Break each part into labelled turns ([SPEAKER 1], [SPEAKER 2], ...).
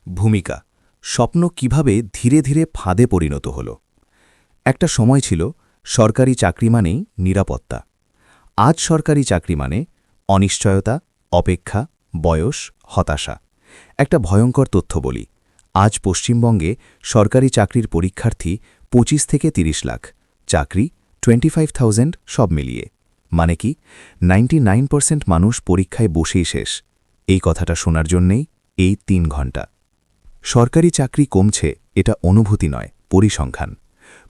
[SPEAKER 1] ভূমিকা স্বপ্ন কিভাবে ধীরে ধীরে ফাঁদে পরিণত হল। একটা সময় ছিল সরকারি চাকরি মানেই নিরাপত্তা। আজ সরকারি চাকরি মানে অনিশ্চয়তা, অপেক্ষা, বয়স, হতাশা। একটা ভয়ঙ্কর তথ্য বলি, আজ পশ্চিমবঙ্গে সরকারি চাকরির পরীক্ষার্থী ২৫ থেকে ৩০ লাখ, চাকরি 25,000 সব মিলিয়ে। মানে কি 99% মানুষ পরীক্ষায় বসেই শেষ। এই কথাটা শোনার জন্যেই এই ৩ ঘণ্টা। সরকারি চাকরি কমছে এটা অনুভূতি নয়, পরিসংখ্যান।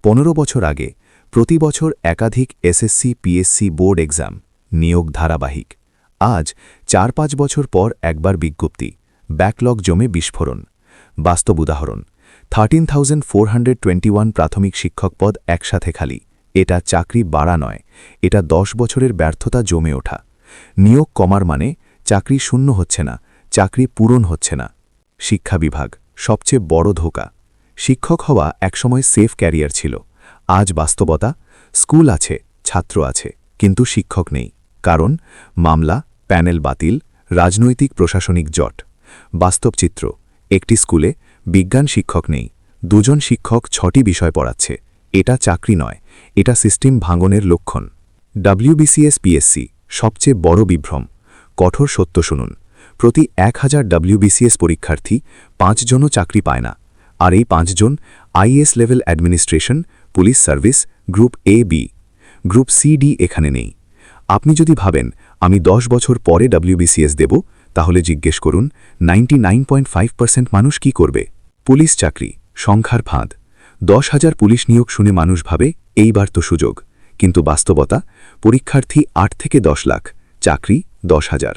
[SPEAKER 1] ১৫ বছর আগে প্রতি বছর একাধিক এসএসসি, পিএসসি বোর্ড এক্সাম, নিয়োগ ধারাবাহিক। আজ ৪-৫ বছর পর একবার বিজ্ঞপ্তি, ব্যাকলগ জমে বিস্ফোরণ। বাস্তব উদাহরণ, 13,421 প্রাথমিক শিক্ষক পদ একসাথে খালি। এটা চাকরি বাড়া নয়, এটা ১০ বছরের ব্যর্থতা জমে ওঠা। নিয়োগ কমার মানে চাকরি শূন্য হচ্ছে না, চাকরি পূরণ হচ্ছে না। শিক্ষা বিভাগ সবচেয়ে বড় ধোঁকা। শিক্ষক হওয়া একসময় সেফ ক্যারিয়ার ছিল। আজ বাস্তবতা, স্কুল আছে, ছাত্র আছে, কিন্তু শিক্ষক নেই। কারণ মামলা, প্যানেল বাতিল, রাজনৈতিক প্রশাসনিক জট। বাস্তব চিত্র, একটি স্কুলে বিজ্ঞান শিক্ষক নেই, ২ জন শিক্ষক ৬টি বিষয় পড়াচ্ছে। এটা চাকরি নয়, এটা সিস্টেম ভাঙনের লক্ষণ। WBCS পিএসসি সবচেয়ে বড় বিভ্রম। কঠোর সত্য শুনুন, প্রতি ১,০০০ WBCS পরীক্ষার্থী ৫ জনও চাকরি পায় না। আর এই ৫ জন IAS level administration, police service, group A, B. Group C, D এখানে নেই। আপনি যদি ভাবেন আমি ১০ বছর পরে WBCS দেব, তাহলে জিজ্ঞেস করুন 99.5% মানুষ কি করবে। পুলিশ চাকরি সংখ্যার ফাঁদ। ১০,০০০ পুলিশ নিয়োগ শুনে মানুষ ভাবে এইবার তো সুযোগ। কিন্তু বাস্তবতা, পরীক্ষার্থী ৮ থেকে ১০ লাখ, চাকরি ১০,০০০।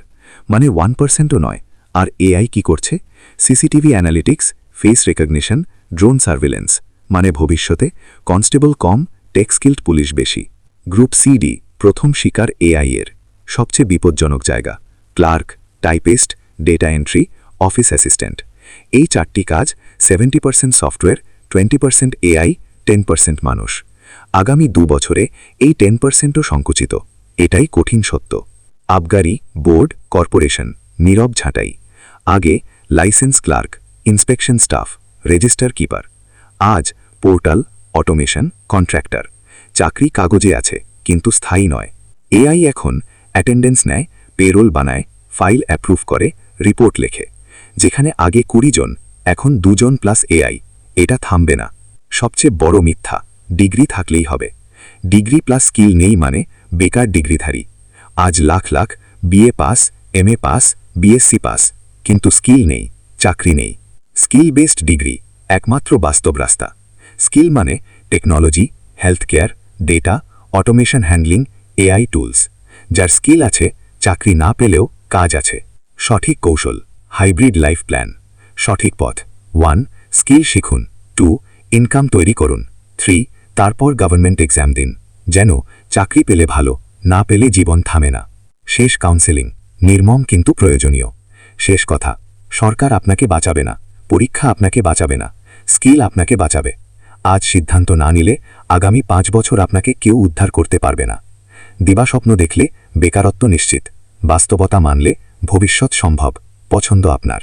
[SPEAKER 1] মানে 1%ও নয়। আর এআই কি করছে? CCTV analytics, face recognition, drone surveillance. মানে ভবিষ্যতে কনস্টেবল কম, টেক স্কিল্ড পুলিশ বেশি। গ্রুপ সিডি প্রথম শিকার এআই এর। সবচেয়ে বিপজ্জনক জায়গা, clerk, typist, data entry, office assistant. এই ৪টি কাজ 70% সফটওয়্যার, 20% এআই, 10% মানুষ। আগামী ২ বছরে এই 10%ও সংকুচিত। এটাই কঠিন সত্য। আবগারি, বোর্ড, কর্পোরেশন, নীরব ছাঁটাই। আগে license clerk, inspection staff, register keeper. আজ পোর্টাল, অটোমেশন, কন্ট্রাক্টর। চাকরি কাগজে আছে, কিন্তু স্থায়ী নয়। এআই এখন অ্যাটেন্ডেন্স নেয়, পেরোল বানায়, ফাইল অ্যাপ্রুভ করে, রিপোর্ট লেখে। যেখানে আগে ২০ জন, এখন ২ জন প্লাস এআই। এটা থামবে না। সবচেয়ে বড় মিথ্যা, ডিগ্রি থাকলেই হবে। ডিগ্রি প্লাস স্কিল নেই মানে বেকার ডিগ্রিধারী। আজ lakh lakh BA pass, MA pass, BSc pass, কিন্তু স্কিল নেই, চাকরি নেই। স্কিল বেসড ডিগ্রি একমাত্র বাস্তব রাস্তা। স্কিল মানে technology, health care, data, automation handling, AI tools. যার স্কিল আছে, চাকরি না পেলেও কাজ আছে। সঠিক কৌশল, হাইব্রিড লাইফ প্ল্যান। সঠিক পথ, 1 স্কিল শিখুন, 2 ইনকাম তৈরি করুন, 3 তারপর গভর্নমেন্ট এক্সাম দিন। যেন চাকরি পেলে ভালো, না পেলে জীবন থামে না। শেষ কাউন্সেলিং, নির্মম কিন্তু প্রয়োজনীয়। শেষ কথা, সরকার আপনাকে বাঁচাবে না, পরীক্ষা আপনাকে বাঁচাবে না, স্কিল আপনাকে বাঁচাবে। আজ সিদ্ধান্ত না নিলে আগামী ৫ বছর আপনাকে কেউ উদ্ধার করতে পারবে না। দিবাস্বপ্ন দেখলে বেকারত্ব নিশ্চিত, বাস্তবতা মানলে ভবিষ্যৎ সম্ভব। পছন্দ আপনার।